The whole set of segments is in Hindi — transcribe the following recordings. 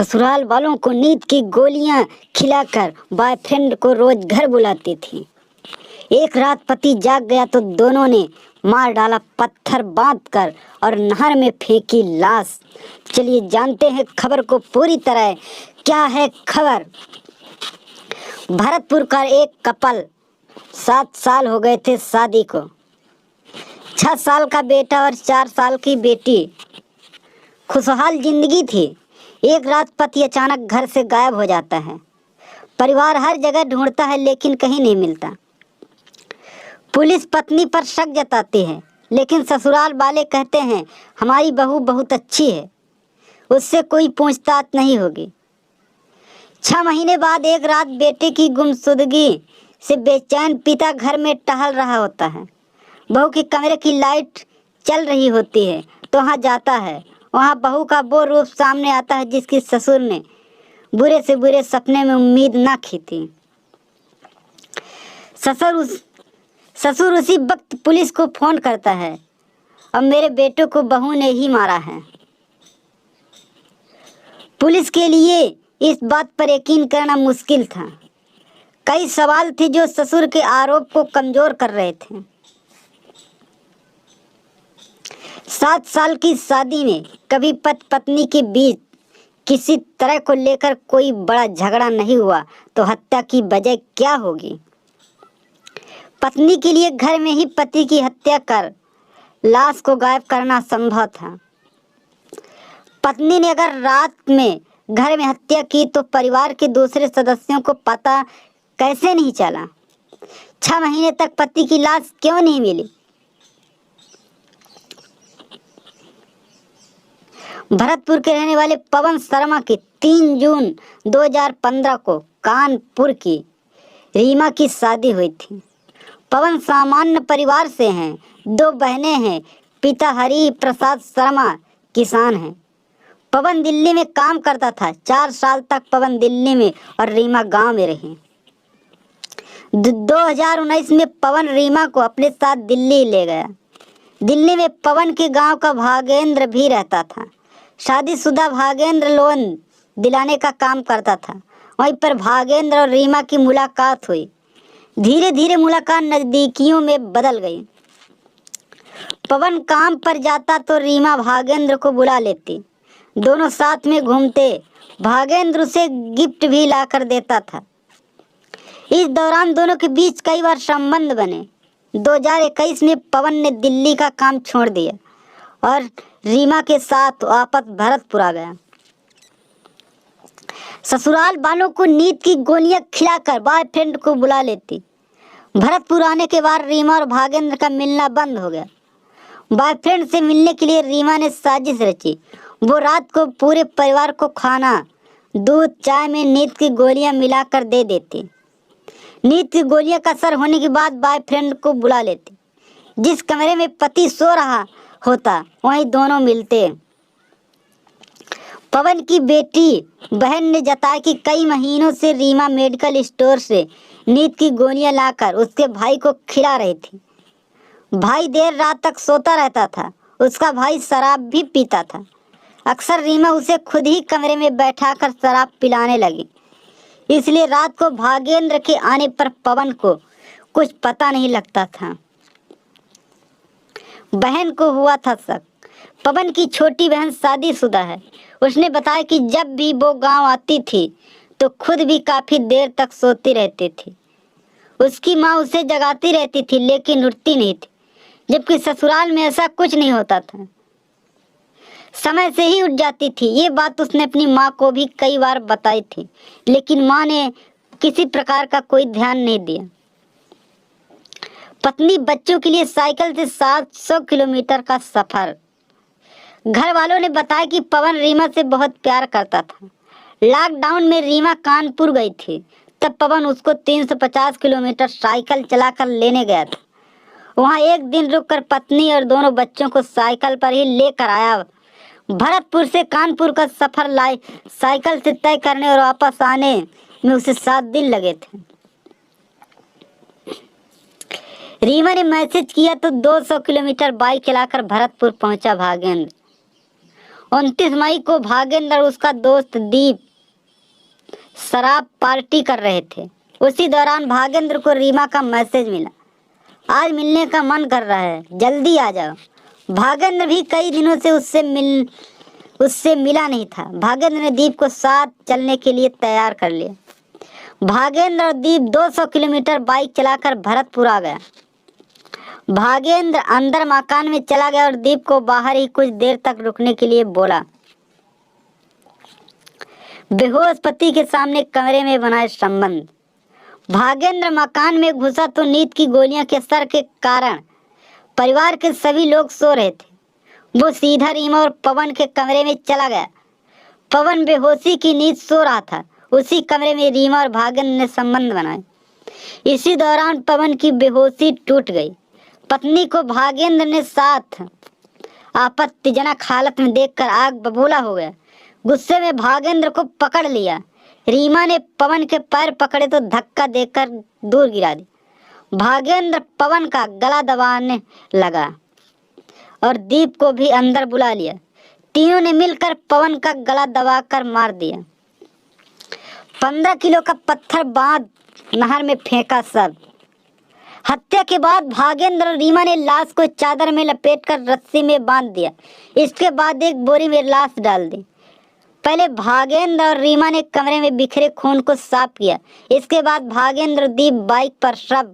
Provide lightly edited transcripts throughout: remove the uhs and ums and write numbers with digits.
ससुराल वालों को नींद की गोलियां खिलाकर बॉयफ्रेंड को रोज घर बुलाती थी। एक रात पति जाग गया तो दोनों ने मार डाला पत्थर बांधकर और नहर में फेंकी लाश। चलिए जानते हैं खबर को पूरी तरह। क्या है खबर? भरतपुर का एक कपल 7 साल हो गए थे शादी को। 6 साल का बेटा और 4 साल की बेटी। खुशहाल जिंदगी थी। एक रात पति अचानक घर से गायब हो जाता है। परिवार हर जगह ढूंढता है लेकिन कहीं नहीं मिलता। पुलिस पत्नी पर शक जताती है लेकिन ससुराल वाले कहते हैं हमारी बहू बहुत अच्छी है, उससे कोई पूछताछ नहीं होगी। 6 महीने बाद एक रात बेटे की गुमशुदगी से बेचैन पिता घर में टहल रहा होता है। बहू के कमरे की लाइट चल रही होती है तो वहाँ जाता है। वहाँ बहू का वो रूप सामने आता है जिसकी ससुर ने बुरे से बुरे सपने में उम्मीद न की थी। ससुर उसी वक्त पुलिस को फोन करता है और मेरे बेटे को बहू ने ही मारा है। पुलिस के लिए इस बात पर यकीन करना मुश्किल था। कई सवाल थे जो ससुर के आरोप को कमजोर कर रहे थे। 7 साल की शादी में कभी पति पत्नी के बीच किसी तरह को लेकर कोई बड़ा झगड़ा नहीं हुआ तो हत्या की वजह क्या होगी? पत्नी के लिए घर में ही पति की हत्या कर लाश को गायब करना संभव था। पत्नी ने अगर रात में घर में हत्या की तो परिवार के दूसरे सदस्यों को पता कैसे नहीं चला? 6 महीने तक पति की लाश क्यों नहीं मिली? भरतपुर के रहने वाले पवन शर्मा की 3 जून 2015 को कानपुर की रीमा की शादी हुई थी। पवन सामान्य परिवार से हैं। 2 बहनें हैं। पिता हरि प्रसाद शर्मा किसान हैं। पवन दिल्ली में काम करता था। 4 साल तक पवन दिल्ली में और रीमा गांव में रही। 2019 में पवन रीमा को अपने साथ दिल्ली ले गया। दिल्ली में पवन के गांव का भागेंद्र भी रहता था। शादीशुदा भागेंद्र लोन दिलाने का काम करता था। वहीं पर भागेंद्र और रीमा की मुलाकात हुई। धीरे धीरे मुलाकात नजदीकियों में बदल गई। पवन काम पर जाता तो रीमा भागेंद्र को बुला लेती। दोनों साथ में घूमते। भागेंद्र उसे गिफ्ट भी लाकर देता था। इस दौरान दोनों के बीच कई बार संबंध बने। 2021 में पवन ने दिल्ली का काम छोड़ दिया और रीमा के साथ वापस भरतपुर आ गया। ससुराल वालों को नींद की गोलियां खिलाकर बॉयफ्रेंड को बुला लेती। भरतपुर आने के बाद रीमा और भागेंद्र का मिलना बंद हो गया। बॉयफ्रेंड से मिलने के लिए रीमा ने साजिश रची। वो रात को पूरे परिवार को खाना, दूध, चाय में नींद की गोलियां मिलाकर दे देती। नींद की गोलियां का असर होने के बाद बॉयफ्रेंड को बुला लेती। जिस कमरे में पति सो रहा होता वहीं दोनों मिलते। पवन की बेटी बहन ने जताया कि कई महीनों से रीमा मेडिकल स्टोर से नींद की गोलियां लाकर उसके भाई को खिला रही थी। भाई देर रात तक सोता रहता था। उसका भाई शराब भी पीता था। अक्सर रीमा उसे खुद ही कमरे में बैठाकर शराब पिलाने लगी। इसलिए रात को भागेंद्र के आने पर पवन को कुछ पता नहीं लगता था। बहन को हुआ था शक। पवन की छोटी बहन शादीशुदा है। उसने बताया कि जब भी वो गांव आती थी तो खुद भी काफी देर तक सोती रहती थी। उसकी माँ उसे जगाती रहती थी लेकिन उठती नहीं थी, जबकि ससुराल में ऐसा कुछ नहीं होता था। समय से ही उठ जाती थी। ये बात उसने अपनी माँ को भी कई बार बताई थी लेकिन माँ ने किसी प्रकार का कोई ध्यान नहीं दिया। पत्नी बच्चों के लिए साइकिल से 700 किलोमीटर का सफर। घर वालों ने बताया कि पवन रीमा से बहुत प्यार करता था। लॉकडाउन में रीमा कानपुर गई थी। तब पवन उसको 350 किलोमीटर साइकिल चलाकर लेने गया था। वहाँ एक दिन रुककर पत्नी और दोनों बच्चों को साइकिल पर ही लेकर आया। भरतपुर से कानपुर का सफर साइकिल से तय करने और वापस आने में उसे 7 दिन लगे थे। रीमा ने मैसेज किया तो 200 किलोमीटर बाइक चलाकर भरतपुर पहुंचा भागेंद्र। 29 मई को भागेंद्र और उसका दोस्त दीप शराब पार्टी कर रहे थे। उसी दौरान भागेंद्र को रीमा का मैसेज मिला, आज मिलने का मन कर रहा है, जल्दी आ जाओ। भागेंद्र भी कई दिनों से उससे मिला नहीं था। भागेंद्र ने दीप को साथ चलने के लिए तैयार कर लिया। भागेंद्र और दीप 200 किलोमीटर बाइक चलाकर भरतपुर आ गया। भागेंद्र अंदर मकान में चला गया और दीप को बाहर ही कुछ देर तक रुकने के लिए बोला। बेहोश पति के सामने कमरे में बनाए संबंध। भागेंद्र मकान में घुसा तो नींद की गोलियां के असर के कारण परिवार के सभी लोग सो रहे थे। वो सीधा रीमा और पवन के कमरे में चला गया। पवन बेहोशी की नींद सो रहा था। उसी कमरे में रीमा और भागेंद्र ने संबंध बनाए। इसी दौरान पवन की बेहोशी टूट गई। पत्नी को भागेंद्र ने साथ आपत्तिजनक हालत में देखकर आग बबूला हो गया। गुस्से में भागेंद्र को पकड़ लिया। रीमा ने पवन के पैर पकड़े तो धक्का देकर दूर गिरा दी। भागेंद्र पवन का गला दबाने लगा और दीप को भी अंदर बुला लिया। तीनों ने मिलकर पवन का गला दबाकर मार दिया। 15 किलो का पत्थर बांध नहर में फेंका। सब हत्या के बाद भागेंद्र और रीमा ने लाश को चादर में लपेटकर रस्सी में बांध दिया। इसके बाद एक बोरी में लाश डाल दी। पहले भागेंद्र और रीमा ने कमरे में बिखरे खून को साफ किया। इसके बाद भागेंद्र और दीप बाइक पर शव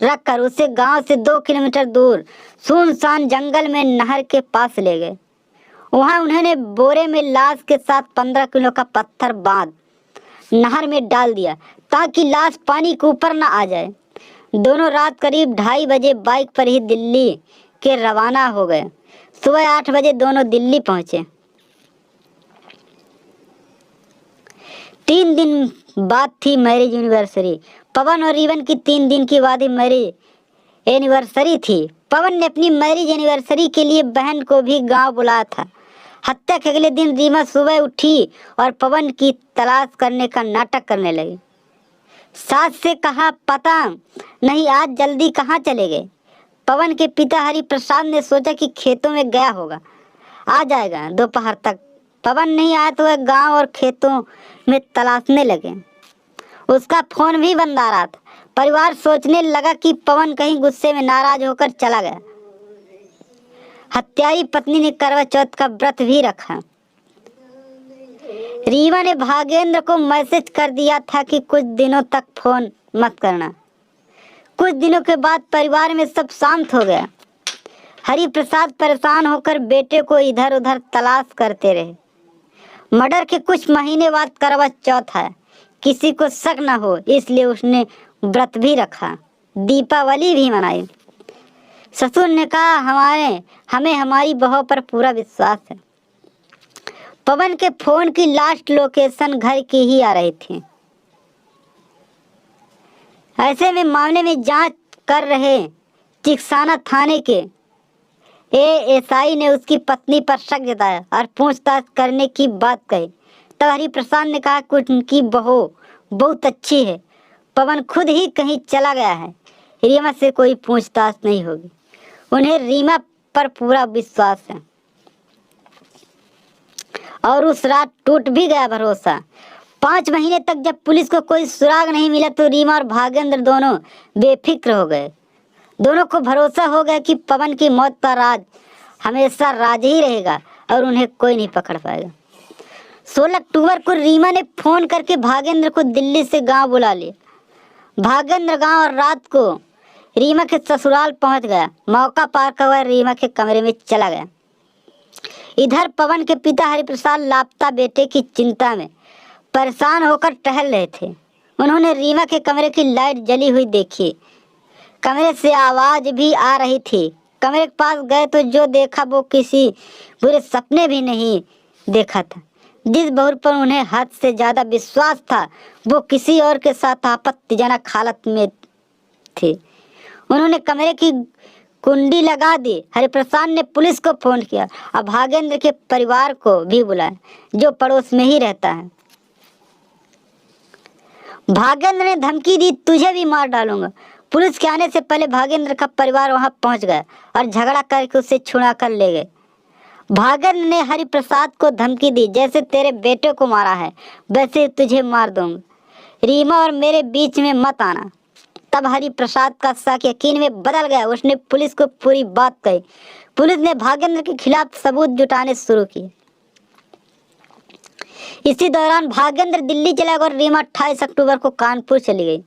रखकर उसे गांव से 2 किलोमीटर दूर सुनसान जंगल में नहर के पास ले गए। वहां उन्होंने बोरे में लाश के साथ 15 किलो का पत्थर बांध नहर में डाल दिया ताकि लाश पानी के ऊपर न आ जाए। दोनों रात करीब 2:30 बजे बाइक पर ही दिल्ली के रवाना हो गए। सुबह 8 बजे दोनों दिल्ली पहुंचे। 3 दिन बाद थी मैरिज एनिवर्सरी। पवन और रीवन की 3 दिन की बाद ही मैरिज एनिवर्सरी थी। पवन ने अपनी मैरिज एनिवर्सरी के लिए बहन को भी गांव बुलाया था। हत्या के अगले दिन रीमा सुबह उठी और पवन की तलाश करने का नाटक करने लगी। सास से कहा, पता नहीं आज जल्दी कहाँ चले गए। पवन के पिता हरि प्रसाद ने सोचा कि खेतों में गया होगा, आ जाएगा दोपहर तक। पवन नहीं आया तो वह गांव और खेतों में तलाशने लगे। उसका फोन भी बंद आ रहा था। परिवार सोचने लगा कि पवन कहीं गुस्से में नाराज होकर चला गया। हत्यारी पत्नी ने करवा चौथ का व्रत भी रखा। रीमा ने भागेंद्र को मैसेज कर दिया था कि कुछ दिनों तक फोन मत करना। कुछ दिनों के बाद परिवार में सब शांत हो गया। हरि प्रसाद परेशान होकर बेटे को इधर उधर तलाश करते रहे। मर्डर के कुछ महीने बाद करवा चौथ है, किसी को शक न हो इसलिए उसने व्रत भी रखा, दीपावली भी मनाई। ससुर ने कहा, हमें हमारी बहू पर पूरा विश्वास है। पवन के फोन की लास्ट लोकेशन घर की ही आ रही थी। ऐसे में मामले में जांच कर रहे चिकसाना थाने के एएसआई ने उसकी पत्नी पर शक जताया और पूछताछ करने की बात कही। तब हरि प्रसाद ने कहा कि उनकी बहू बहुत अच्छी है, पवन खुद ही कहीं चला गया है, रीमा से कोई पूछताछ नहीं होगी। उन्हें रीमा पर पूरा विश्वास है। और उस रात टूट भी गया भरोसा। 5 महीने तक जब पुलिस को कोई सुराग नहीं मिला तो रीमा और भागेंद्र दोनों बेफिक्र हो गए। दोनों को भरोसा हो गया कि पवन की मौत का राज हमेशा राज ही रहेगा और उन्हें कोई नहीं पकड़ पाएगा। 16 अक्टूबर को रीमा ने फोन करके भागेंद्र को दिल्ली से गांव बुला लिया। भागेंद्र गांव और रात को रीमा के ससुराल पहुंच गया। मौका पार कर वह रीमा के कमरे में चला गया। इधर पवन के पिता हरिप्रसाद लापता बेटे की चिंता में परेशान होकर टहल रहे थे। उन्होंने रीमा के कमरे की लाइट जली हुई देखी। कमरे से आवाज भी आ रही थी। कमरे के पास गए तो जो देखा वो किसी बुरे सपने भी नहीं देखा था। जिस बहू पर उन्हें हद से ज्यादा विश्वास था वो किसी और के साथ आपत्तिजनक हालत में थी। उन्होंने कमरे की कुंडी लगा दी। हरिप्रसाद ने पुलिस को फोन किया और भागेंद्र के परिवार को भी बुलाया जो पड़ोस में ही रहता है। भागेंद्र ने धमकी दी, तुझे भी मार डालूंगा। पुलिस के आने से पहले भागेंद्र का परिवार वहां पहुंच गया और झगड़ा करके उसे छुड़ा कर ले गए। भागन ने हरिप्रसाद को धमकी दी, जैसे तेरे बेटे को मारा है वैसे तुझे मार दूंगा, रीमा और मेरे बीच में मत आना। तब हरिप्रसाद का शक यकीन में बदल गया। उसने पुलिस को पूरी बात कही। पुलिस ने भागेंद्र के खिलाफ सबूत जुटाने शुरू किए। इसी दौरान भागेंद्र दिल्ली चला गया और रीमा 28 अक्टूबर को कानपुर चली गई।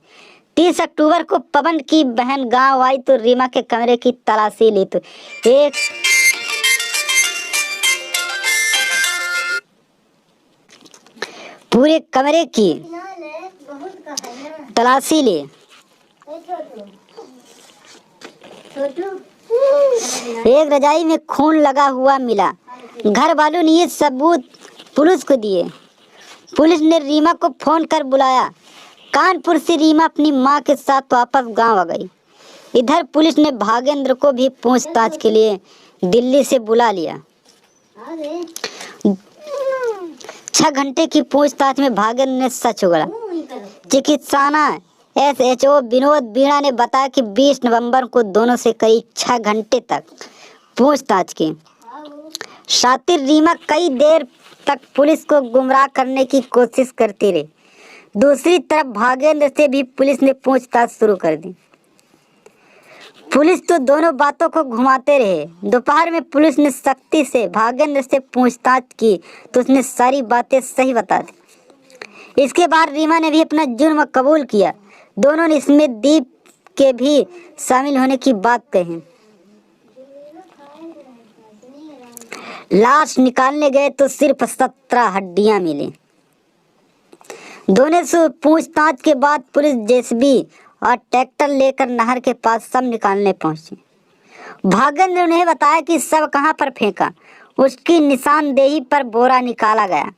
30 अक्टूबर को पवन की बहन गांव आई तो रीमा के कमरे की तलाशी ली तो एक पूरे कमरे की तलाशी ली। एक रजाई में खून लगा हुआ मिला। घर वालों ने ये सबूत पुलिस को दिए। पुलिस ने रीमा को फोन कर बुलाया। कानपुर से रीमा अपनी मां के साथ वापस गांव आ गई। इधर पुलिस ने भागेंद्र को भी पूछताछ के लिए दिल्ली से बुला लिया। 6 घंटे की पूछताछ में भागेंद्र ने सच उगला। चिकित्साना SHO विनोद वीणा ने बताया कि 20 नवंबर को दोनों से करीब 6 घंटे तक पूछताछ की। शातिर रीमा कई देर तक पुलिस को गुमराह करने की कोशिश करती रही। दूसरी तरफ भागेंद्र से भी पुलिस ने पूछताछ शुरू कर दी। पुलिस तो दोनों बातों को घुमाते रहे। दोपहर में पुलिस ने सख्ती से भागेंद्र से पूछताछ की तो उसने सारी बातें सही बता दी। इसके बाद रीमा ने भी अपना जुर्म कबूल किया। दोनों ने इसमें दीप के भी शामिल होने की बात कही। लाश निकालने गए तो सिर्फ 17 हड्डियां मिली। दोनों से पूछताछ के बाद पुलिस जेसीबी और ट्रैक्टर लेकर नहर के पास सब निकालने पहुंची। भागेंद्र ने बताया कि सब कहां पर फेंका। उसकी निशानदेही पर बोरा निकाला गया।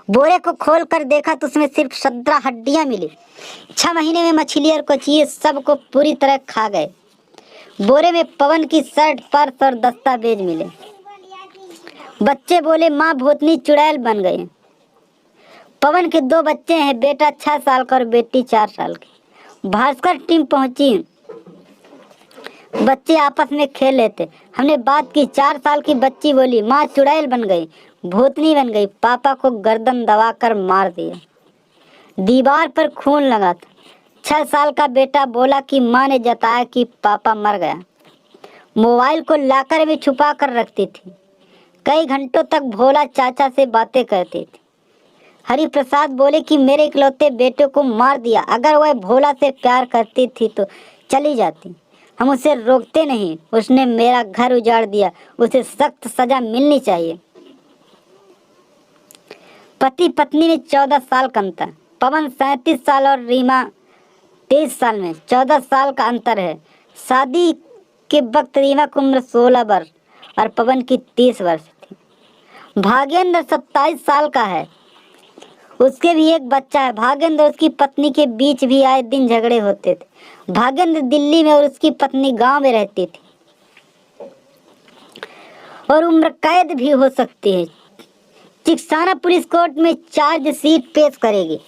बोरे को खोलकर देखा तो उसमें सिर्फ 17 हड्डियां मिली। 6 महीने में मछली और कचिए सबको पूरी तरह खा गए। बोरे में पवन की शर्ट, पर्स और दस्तावेज मिले। बच्चे बोले माँ भूतनी चुड़ैल बन गए। पवन के 2 बच्चे हैं, बेटा 6 साल का और बेटी 4 साल की। भास्कर टीम पहुंची। बच्चे आपस में खेल लेते। हमने बात की। 4 साल की बच्ची बोली माँ चुड़ैल बन गई, भूतनी बन गई, पापा को गर्दन दबाकर मार दिया। दीवार पर खून लगा था। 6 साल का बेटा बोला कि माँ ने जताया कि पापा मर गया। मोबाइल को लॉकर में छुपा कर रखती थी। कई घंटों तक भोला चाचा से बातें करती थी। हरिप्रसाद बोले कि मेरे इकलौते बेटे को मार दिया। अगर वह भोला से प्यार करती थी तो चली जाती। हम उसे रोकते नहीं। उसने मेरा घर उजाड़ दिया। उसे सख्त सजा मिलनी चाहिए। पति पत्नी में 14 साल का अंतर। पवन 37 साल और रीमा 23 साल में 14 साल का अंतर है। शादी के वक्त रीमा की उम्र 16 वर्ष और पवन की 30 वर्ष थी। भागेंद्र 27 साल का है। उसके भी एक बच्चा है। भागेंद्र और उसकी पत्नी के बीच भी आए दिन झगड़े होते थे। भागेंद्र दिल्ली में और उसकी पत्नी गांव में रहती थी और उम्र कैद भी हो सकती है। चिकित्साना पुलिस कोर्ट में चार्जशीट पेश करेगी।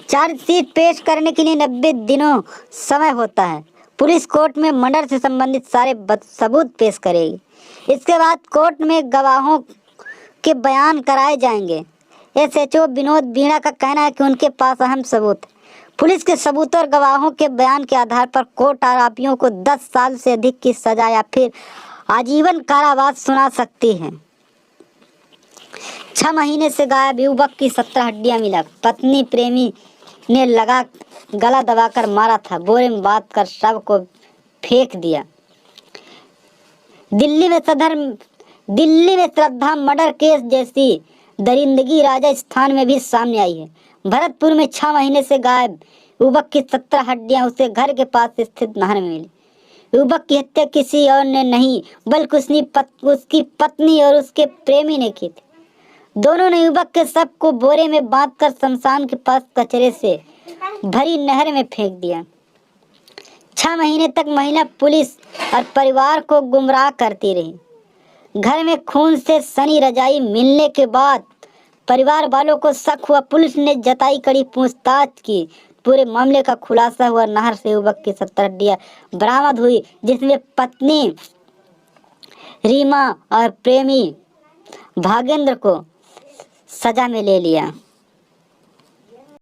चार्जशीट पेश करने के लिए 90 दिनों समय होता है। पुलिस कोर्ट में मर्डर से संबंधित सारे सबूत पेश करेगी। इसके बाद कोर्ट में गवाहों के बयान कराए जाएंगे। SHO विनोद वीणा का कहना है कि उनके पास अहम सबूत है। पुलिस के सबूत और गवाहों के बयान के आधार पर कोर्ट आरोपियों को 10 साल से अधिक की सजा या फिर आजीवन कारावास सुना सकती है। 6 महीने से गायब युवक की 17 हड्डियां मिला। पत्नी प्रेमी ने गला दबाकर मारा था। बोरे में बांध कर शव को फेंक दिया। दिल्ली में श्रद्धा मर्डर केस जैसी दरिंदगी राजस्थान में भी सामने आई है। भरतपुर में 6 महीने से गायब युवक की 17 हड्डियां उसे घर के पास स्थित नहर में मिली। युवक की हत्या किसी और ने नहीं बल्कि उसकी पत्नी और उसके प्रेमी ने की थी। दोनों ने युवक के शव को बोरे में बांधकर शमशान के पास कचरे से भरी नहर में फेंक दिया। 6 महीने तक महिला पुलिस और परिवार को गुमराह करती रही। घर में खून से सनी रजाई मिलने के बाद परिवार वालों को शक हुआ। पुलिस ने जताई कड़ी पूछताछ की। पूरे मामले का खुलासा हुआ। नहर से युवक की 17 हड्डियां बरामद हुई, जिसमें पत्नी रीमा और प्रेमी भागेंद्र को सजा में ले लिया।